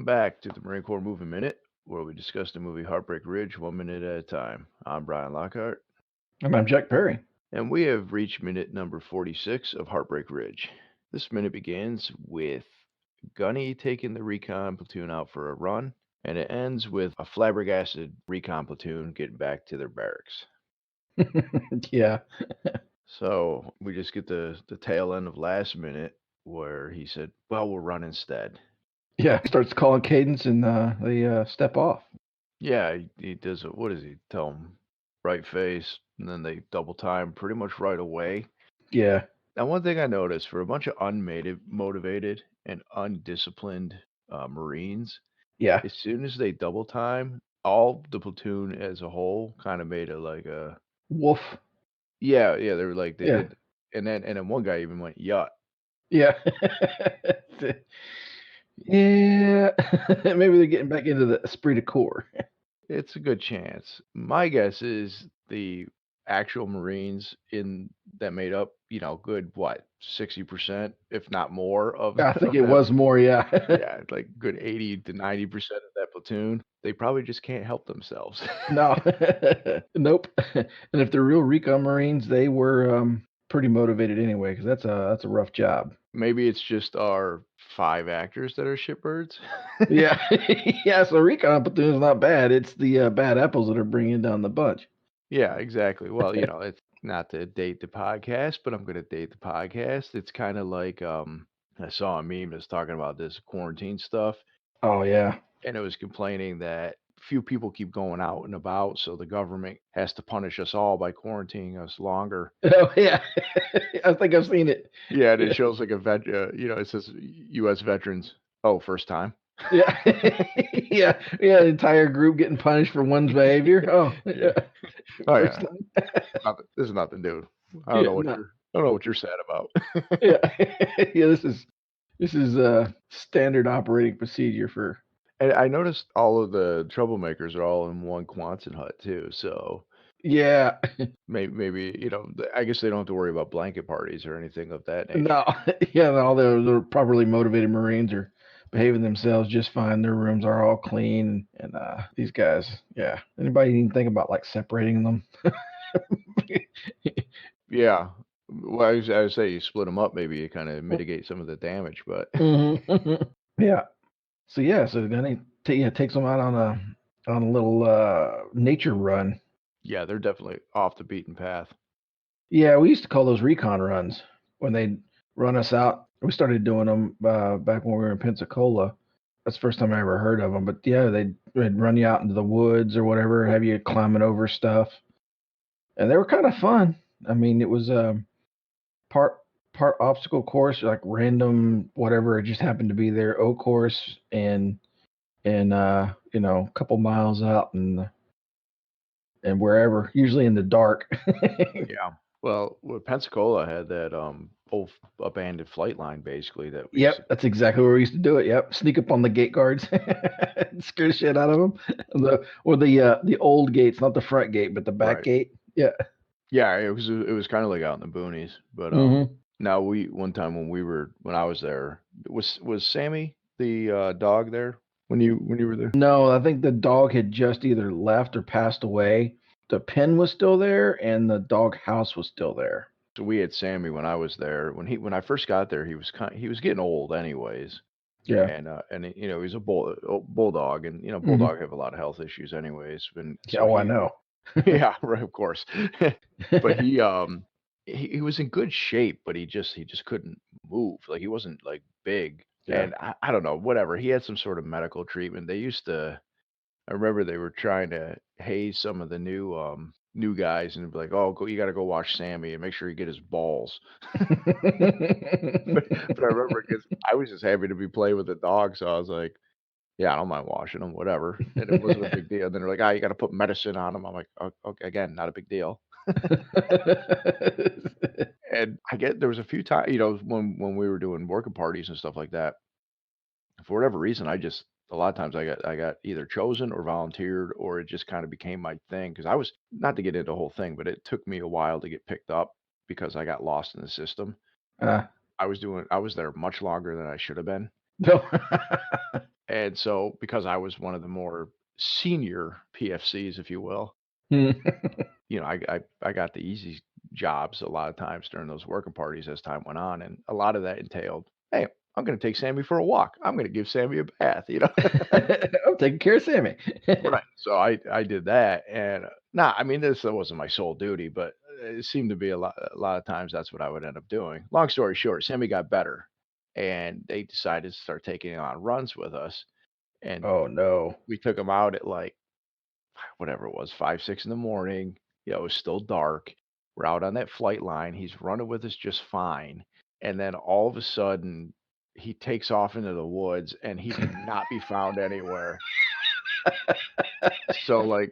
Welcome back to the Marine Corps Movie Minute, where we discuss the movie Heartbreak Ridge 1 minute at a time. I'm Brian Lockhart, And I'm Jack Perry. and we have reached minute number 46 of Heartbreak Ridge. This minute begins with Gunny taking the recon platoon out for a run, and it ends with a flabbergasted recon platoon getting back to their barracks. Yeah. So we just get the tail end of last minute where he said, "Well, we'll run instead." Yeah. Starts calling cadence and they step off. Yeah, he does it. What does he tell him? Right face, and then they double time pretty much right away. Yeah. Now, one thing I noticed for a bunch of motivated and undisciplined Marines, Yeah. as soon as they double time, all the platoon as a whole kind of made it like a Woof. yeah. They were like they Yeah. did, and then one guy even went yut. Yeah. Yeah. Maybe they're getting back into the esprit de corps. It's a good chance. My guess is the actual Marines in that made up, good what, 60%, if not more of I think of it that. was more. Yeah. Yeah, like good 80 to 90% of that platoon. They probably just can't help themselves. No. Nope. And if they're real recon Marines, they were pretty motivated anyway, because that's a rough job. Maybe it's just our 5 actors that are shitbirds. Yeah. Yeah. So recon platoon is not bad. It's the bad apples that are bringing down the bunch. Yeah, exactly. Well, it's not to date the podcast, but I'm going to date the podcast. It's kind of like I saw a meme that's talking about this quarantine stuff, Oh yeah. and it was complaining that few people keep going out and about, so the government has to punish us all by quarantining us longer. Oh yeah. I think I've seen it. Yeah, and it shows like it says U.S. veterans. Oh, first time. Yeah. Yeah. Yeah. The entire group getting punished for one's behavior. Oh, Yeah. yeah. Oh First yeah. time. This is nothing new. I don't Yeah. know what No. you're sad about. Yeah. Yeah. This is standard operating procedure for. And I noticed all of the troublemakers are all in one Quonset hut too. So Yeah. maybe I guess they don't have to worry about blanket parties or anything of that nature. No. Yeah. And all the properly motivated Marines are behaving themselves just fine. Their rooms are all clean, and these guys. Yeah. Anybody even think about like separating them? Yeah. Well, I would say you split them up, maybe you kind of mitigate some of the damage, but Mhm. Yeah. So then he takes them out on a little nature run. yeah, they're definitely off the beaten path. Yeah, we used to call those recon runs when they'd run us out. We started doing them back when we were in Pensacola. That's the first time I ever heard of them. But yeah, they'd run you out into the woods or whatever, have you climbing over stuff, and they were kind of fun. I mean, it was part part obstacle course, like random whatever. It just happened to be their O course, and a couple miles out and wherever, usually in the dark. Yeah. Well, Pensacola had that old abandoned flight line basically that we used to. Yep, that's exactly where we used to do it. Yep, sneak up on the gate guards, scare the shit out of them. The old gates, not the front gate, but the back Right. gate. Yeah. Yeah, it was kind of like out in the boonies, but Hmm. now we one time when I was there, was Sammy the dog there when you were there? No, I think the dog had just either left or passed away. The pen was still there, and the dog house was still there. So we had Sammy when I was there. When I first got there, he was getting old anyways, Yeah. and he's a bulldog, and Hmm. bulldog have a lot of health issues anyways, and Yeah. so Oh, I he know. yeah, right, of course. But he was in good shape, but he just couldn't move. Like he wasn't like big. Yeah. And I don't know, whatever. He had some sort of medical treatment. I remember they were trying to haze some of the new guys and be like, "Oh, you got to go watch Sammy and make sure you get his balls." But I remember because I was just happy to be playing with the dog, so I was like, "Yeah, I don't mind washing them, whatever." And it wasn't a big deal. And then they're like, "Ah, you got to put medicine on them." I'm like, Okay, again, not a big deal." And I get there was a few times, when we were doing working parties and stuff like that. For whatever reason, a lot of times I got either chosen or volunteered, or it just kind of became my thing because I was not to get into the whole thing, but it took me a while to get picked up because I got lost in the system. uh, I was there much longer than I should have been. no. And so because I was one of the more senior PFCs, if you will, I got the easy jobs a lot of times during those working parties as time went on, and a lot of that entailed, "Hey, I'm gonna take Sammy for a walk. I'm gonna give Sammy a bath," you know? I'm taking care of Sammy. Right. So I did that, and, nah, I mean, this wasn't my sole duty, but it seemed to be a lot of times that's what I would end up doing. Long story short, Sammy got better, and they decided to start taking on runs with us, and Oh, no. we took him out at, like, whatever it was, 5, 6 in the morning. It was still dark. We're out on that flight line. He's running with us just fine. And then all of a sudden, he takes off into the woods and he cannot be found anywhere. So, like,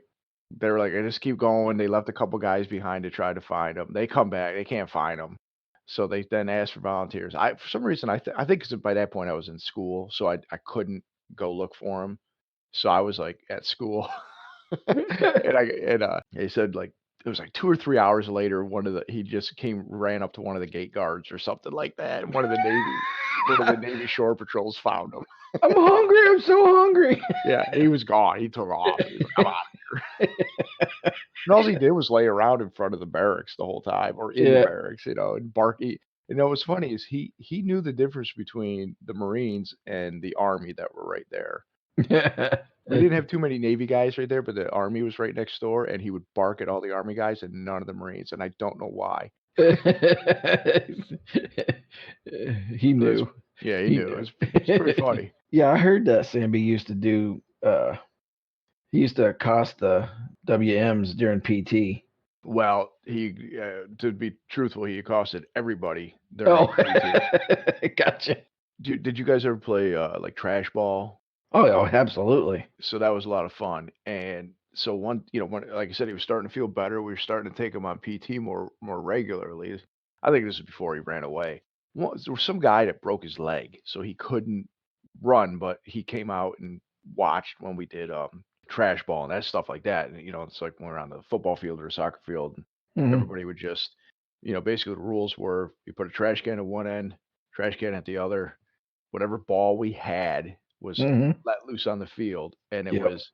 they were like, I just keep going. They left a couple guys behind to try to find him. They come back, they can't find him. So they then asked for volunteers. For some reason, I think 'cause by that point I was in school, so I couldn't go look for him. So I was like at school. He said, like, it was, like, 2 or 3 hours later, he just ran up to one of the gate guards or something like that, and one of the Navy Shore Patrols found him. I'm hungry. I'm so hungry. Yeah, he was gone, he took off, he was like, "I'm outta here." And all he did was lay around in front of the barracks the whole time, or in the Yeah. barracks, and bark. What's funny is he knew the difference between the Marines and the Army that were right there. We didn't have too many Navy guys right there, but the Army was right next door, and he would bark at all the Army guys and none of the Marines, and I don't know why. He So it's knew. Yeah, he He knew. knew. It's pretty funny. Yeah, I heard that Sammy used to do, he used to accost the WMs during PT. Well, to be truthful, he accosted everybody during Oh, PT. gotcha. Did you guys ever play, like, trash ball? Oh, absolutely. So that was a lot of fun, and so when like I said, he was starting to feel better, we were starting to take him on PT more regularly. I think this is before he ran away. There was some guy that broke his leg, so he couldn't run, but he came out and watched when we did, trash ball and that stuff like that, and, it's like when we're on the football field or a soccer field, and Mhm, everybody would just basically the rules were you put a trash can at one end, trash can at the other, whatever ball we had was mhm. let loose on the field, and it Yep. was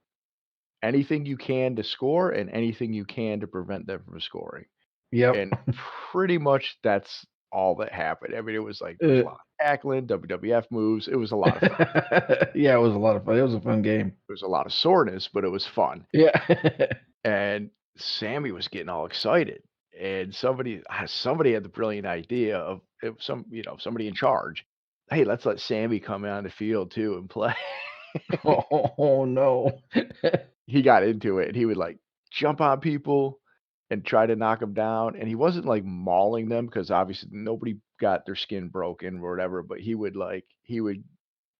anything you can to score and anything you can to prevent them from scoring, Yep. and pretty much that's all that happened. I mean, there was Uh, a lot of tackling, WWF moves, it was a lot of fun. yeah, it was a lot of fun. It was a fun game. There was a lot of soreness, but it was fun, Yeah. and Sammy was getting all excited, and somebody had the brilliant idea of if somebody in charge, "Hey, let's let Sammy come on the field too and play." Oh, no. He got into it, and he would, like, jump on people and try to knock them down, and he wasn't, like, mauling them because obviously nobody got their skin broken or whatever, but he would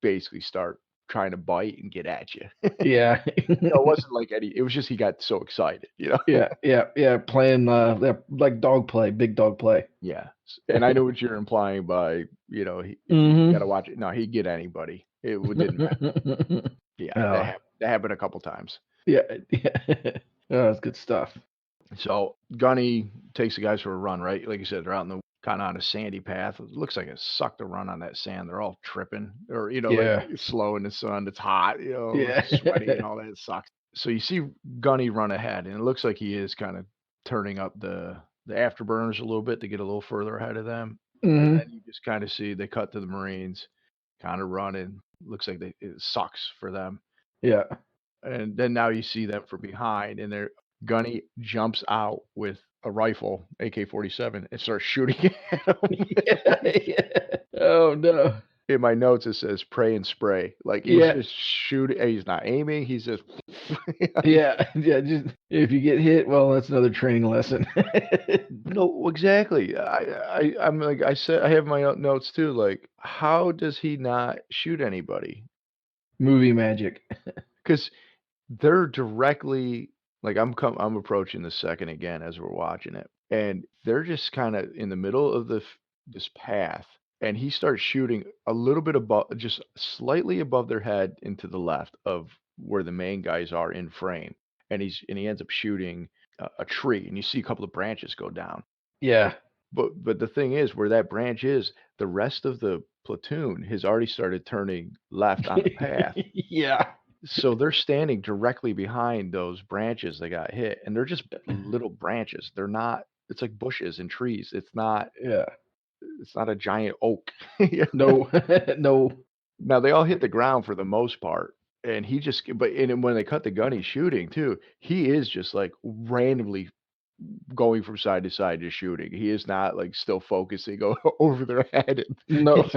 basically start trying to bite and get at you. Yeah. It wasn't like any it was just he got so excited? Yeah, yeah, yeah, playing, yeah, like dog play, big dog play. Yeah, and I know what you're implying by, you Mhm. gotta watch it. No, he'd get anybody. Didn't matter. Yeah, Oh, that happened a couple times. yeah, yeah. Oh, that's good stuff. So Gunny takes the guys for a run, right? Like you said, they're out in the kind of on a sandy path. It looks like it sucked to run on that sand. They're all tripping or, like Yeah. slow in the sun. It's hot, Yeah. sweaty and all that. It sucks. So you see Gunny run ahead, and it looks like he is kind of turning up the afterburners a little bit to get a little further ahead of them. And Mhm. then you just kind of see they cut to the Marines kind of running. Looks like it sucks for them. Yeah. And then now you see them from behind, and Gunny jumps out with a rifle, AK-47, and starts shooting at him. Yeah, yeah. Oh, no. In my notes, it says "pray and spray." Like he's Yeah, just shooting. He's not aiming. He's just. yeah, yeah, just if you get hit, well, that's another training lesson. No, exactly. I'm like I said. I have my own notes too. Like, how does he not shoot anybody? Movie magic. Because they're directly like I'm approaching the second again as we're watching it, and they're just kinda in the middle of this path, and he starts shooting a little bit above just slightly above their head into the left of where the main guys are in frame, and he ends up shooting a tree, and you see a couple of branches go down. Yeah. but the thing is, where that branch is, the rest of the platoon has already started turning left on the path. Yeah. So they're standing directly behind those branches that got hit, and they're just little branches. They're not it's like bushes and trees. Yeah. It's not a giant oak. Yeah. No. No. Now they all hit the ground for the most part, and he just but and then when they cut the gun, he's shooting too. He is just like randomly going from side to side just shooting. He is not like still focusing over their head and No. he's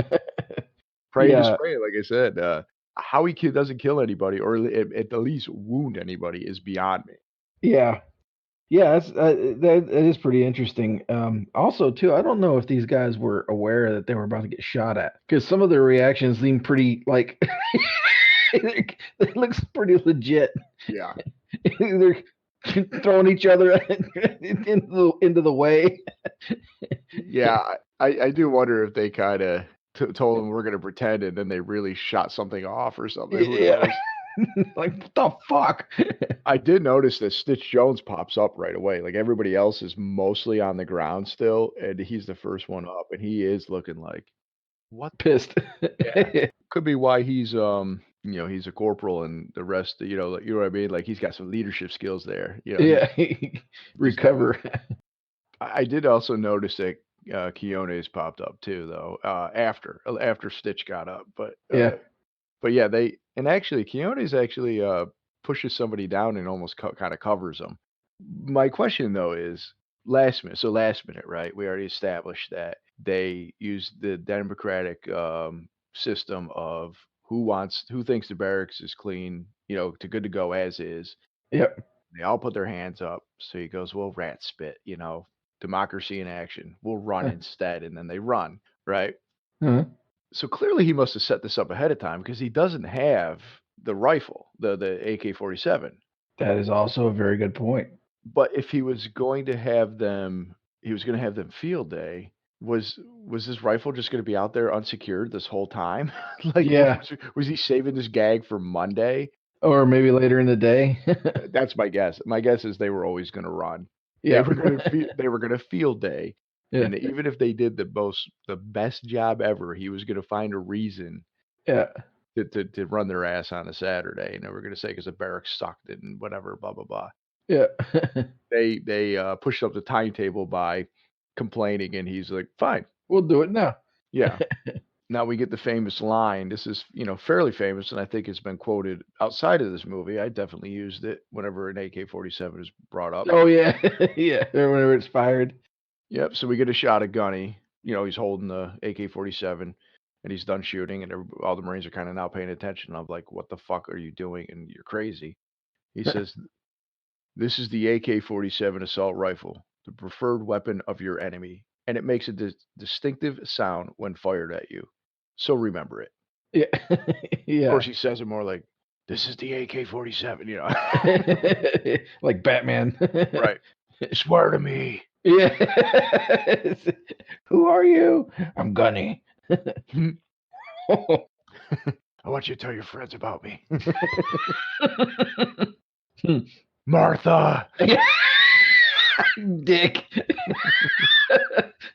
praying to Yeah. spray, like I said. How he doesn't kill anybody or at the least wound anybody is beyond me. Yeah. Yeah, that is pretty interesting. Also, too, I don't know if these guys were aware that they were about to get shot at because some of their reactions seem pretty like it looks pretty legit. Yeah. They're throwing each other into the way. Yeah, I do wonder if they kinda told him we're gonna pretend and then they really shot something off or something, who Yeah, knows? like what the fuck? I did notice that Stitch Jones pops up right away, like, everybody else is mostly on the ground still, and he's the first one up, and he is looking like, "What the" Pissed. Yeah. Could be why he's, he's a corporal and the rest, like, you know what I mean? Like, he's got some leadership skills there, he Yeah, just knows. recover. I did also notice that, Quiones popped up too, though, after Stitch got up, Yeah. but yeah, they and actually, Quiones actually, pushes somebody down and almost kinda covers them. My question, though, is last minute, right? We already established that they use the democratic, system of who thinks the barracks is clean, to good to go as is. Yep. They all put their hands up. So he goes, "Well, rat spit, democracy in action. We'll run instead." And then they run, right? Uh-huh. So clearly he must have set this up ahead of time because he doesn't have the rifle, the AK-47. That is also a very good point. But if he was gonna have them field day, was his rifle just gonna be out there unsecured this whole time? Like, Yeah, was he saving this gag for Monday? or maybe later in the day. That's my guess. My guess is they were always gonna run. Yeah. They were gonna field day, Yeah. and even if they did the best job ever, he was gonna find a reason Yeah. to run their ass on a Saturday, and they were gonna say because the barracks sucked and whatever, blah, blah, blah. Yeah. They pushed up the timetable by complaining, and he's like, "Fine, We'll do it now. yeah." Now we get the famous line. This is, fairly famous, and I think it's been quoted outside of this movie. I definitely used it whenever an AK-47 is brought up. Oh, yeah. Yeah, whenever it's fired. Yep, so we get a shot of Gunny. He's holding the AK-47, and he's done shooting, and all the Marines are kinda now paying attention. I'm like, "What the fuck are you doing? And you're crazy." He says, "This is the AK-47 assault rifle, the preferred weapon of your enemy, and it makes a distinctive sound when fired at you. So remember it." Yeah. Of Yeah. course, he says it more like, "This is the AK-47," Like Batman. Right. "Swear to me." Yeah. Who are you? I'm Gunny. "I want you to tell your friends about me." "Martha." Dick.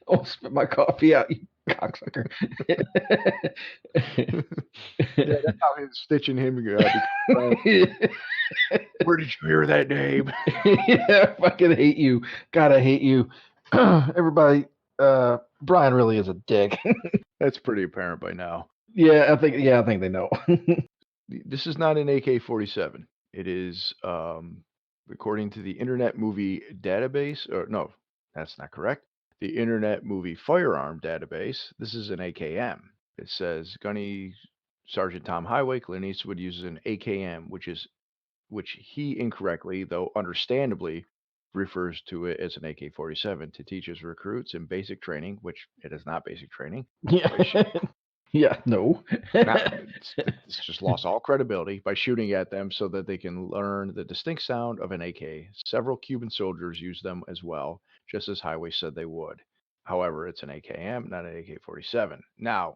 Oh, spit my coffee out, you cocksucker. Yeah, that's how his stitching him, became friends. "Where did you hear that name?" Yeah, I fucking hate you. God, I hate you. Everybody, Brian really is a dick. That's pretty apparent by now. Yeah, I think they know. This is not an AK-47. It is, according to the Internet Movie Database, or no, that's not correct. The Internet Movie Firearm Database. This is an AKM. It says Gunny Sergeant Tom Highway, Clint Eastwood uses an AKM, which he incorrectly, though understandably, refers to it as an AK-47 to teach his recruits in basic training, which it is not basic training, Yeah. by Yeah, no. not it's just lost all credibility by shooting at them so that they can learn the distinct sound of an AK. Several Cuban soldiers use them as well, just as Highway said they would. However, it's an AKM, not an AK-47. Now,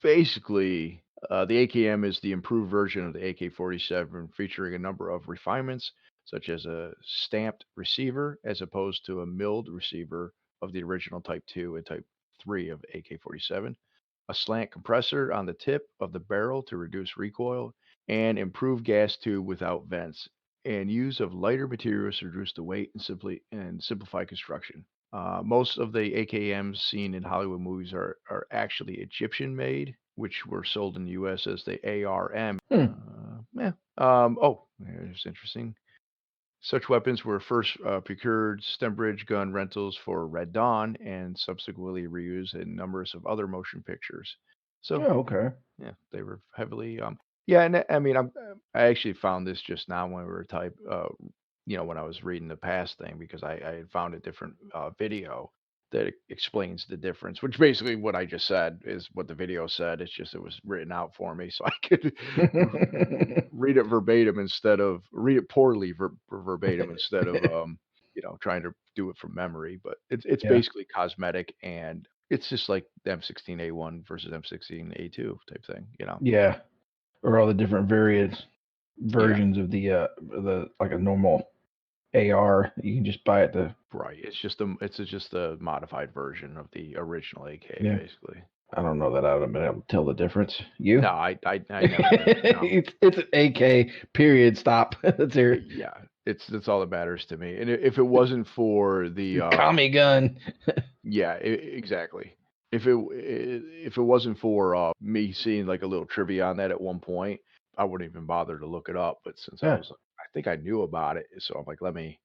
basically, the AKM is the improved version of the AK-47, featuring a number of refinements, such as a stamped receiver as opposed to a milled receiver of the original Type 2 and Type 3 of AK-47, a slant compressor on the tip of the barrel to reduce recoil, and improved gas tube without vents, and use of lighter materials to reduce the weight and simplify construction. Most of the AKMs seen in Hollywood movies are actually Egyptian made, which were sold in the U.S. as the ARM. Hmm. Yeah. Oh, it's interesting. Such weapons were first procured Stembridge gun rentals for Red Dawn and subsequently reused in numbers of other motion pictures. So Oh, okay. yeah, they were heavily yeah, and I mean I actually found this just now when we were when I was reading the past thing because I had found a different video that explains the difference, which basically what I just said is what the video said. It's just it was written out for me so I could read it verbatim instead of read it poorly verbatim instead of trying to do it from memory. But it's Yeah. basically cosmetic and it's just like the M16A1 versus M16A2 type thing, you know? Yeah. Or all the different various Yeah, versions of the like a normal AR. You can just buy it the right. It's just a modified version of the original AK, yeah. basically. I don't know that I would have been able to tell the difference. You? No, I never did. No, It's an AK. Period. Stop. Let's hear it. yeah, that's all that matters to me. And if it wasn't for the Tommy gun. yeah, exactly. If it wasn't for me seeing like a little trivia on that at one point, I wouldn't even bother to look it up. But since Yeah. I think I knew about it, so I'm like, let me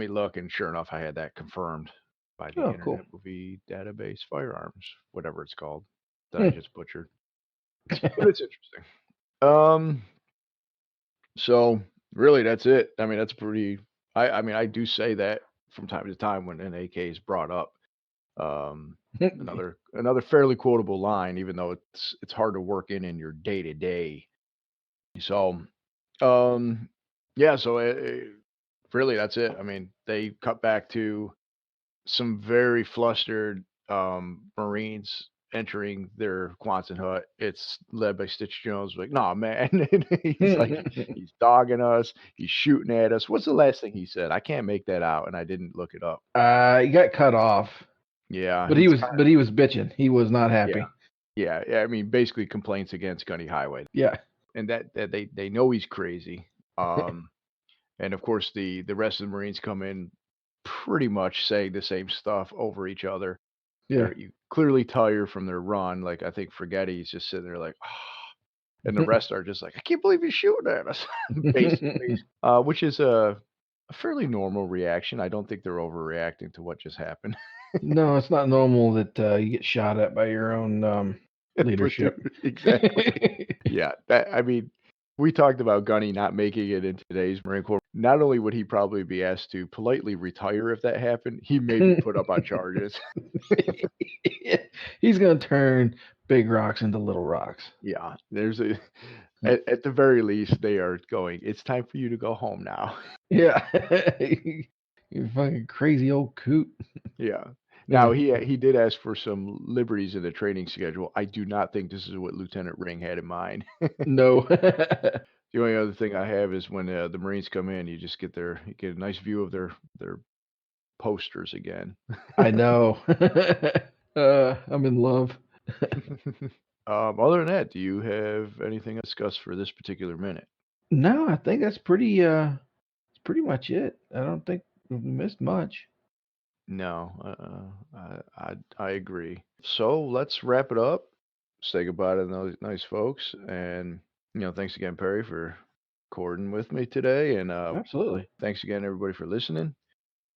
look, and sure enough, I had that confirmed by the Oh, Internet cool. Movie Database Firearms, whatever it's called, that I Hmm. just butchered. But it's interesting. Um, so really, that's it. I mean, that's pretty. I mean, I do say that from time to time when an AK is brought up. Um, another fairly quotable line, even though it's hard to work in your day to day. So, um, yeah. So really, that's it. I mean, they cut back to some very flustered Marines entering their Quonset hut. It's led by Stitch Jones. Like, nah, man. And he's like, he's dogging us. He's shooting at us. What's the last thing he said? I can't make that out, and I didn't look it up. He got cut off, Yeah, but he he's was kind but he was bitching. He was not yeah, happy. yeah, yeah. I mean, basically complaints against Gunny Highway, Yeah. and that they know he's crazy. Um, and of course the rest of the Marines come in pretty much saying the same stuff over each other. Yeah. You clearly tell you're from their run. Like I think Forgetty's just sitting there like, and the rest are just like, I can't believe he's shooting at us, basically. Which is a fairly normal reaction. I don't think they're overreacting to what just happened. No, it's not normal that you get shot at by your own Platoon, leadership. exactly. Yeah, that I mean, we talked about Gunny not making it in today's Marine Corps. Not only would he probably be asked to politely retire if that happened, he may be put up on charges. He's gonna turn big rocks into little rocks. Yeah, there's a at the very least they are going. It's time for you to go home now. Yeah. You fucking crazy old coot. Yeah. Now Yeah. he did ask for some liberties in the training schedule. I do not think this is what Lieutenant Ring had in mind. No. The only other thing I have is when the Marines come in, you get a nice view of their posters again. I know. I'm in love. Other than that, do you have anything to discuss for this particular minute? No, I think that's it's pretty much it. I don't think we missed much. No, I agree. So let's wrap it up. Say goodbye to those nice folks, and thanks again, Perry, for recording with me today, and Absolutely. thanks again, everybody, for listening.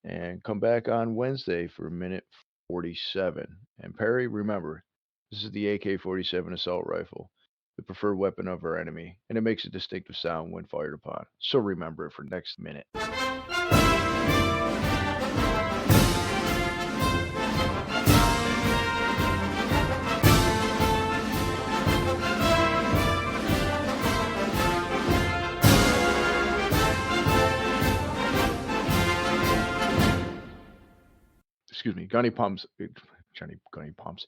And come back on Wednesday for minute 47. And Perry, remember, this is the AK-47 assault rifle, the preferred weapon of our enemy, and it makes a distinctive sound when fired upon. So remember it for next minute. Excuse me, Gunny Pumps. Johnny Gunny Pumps.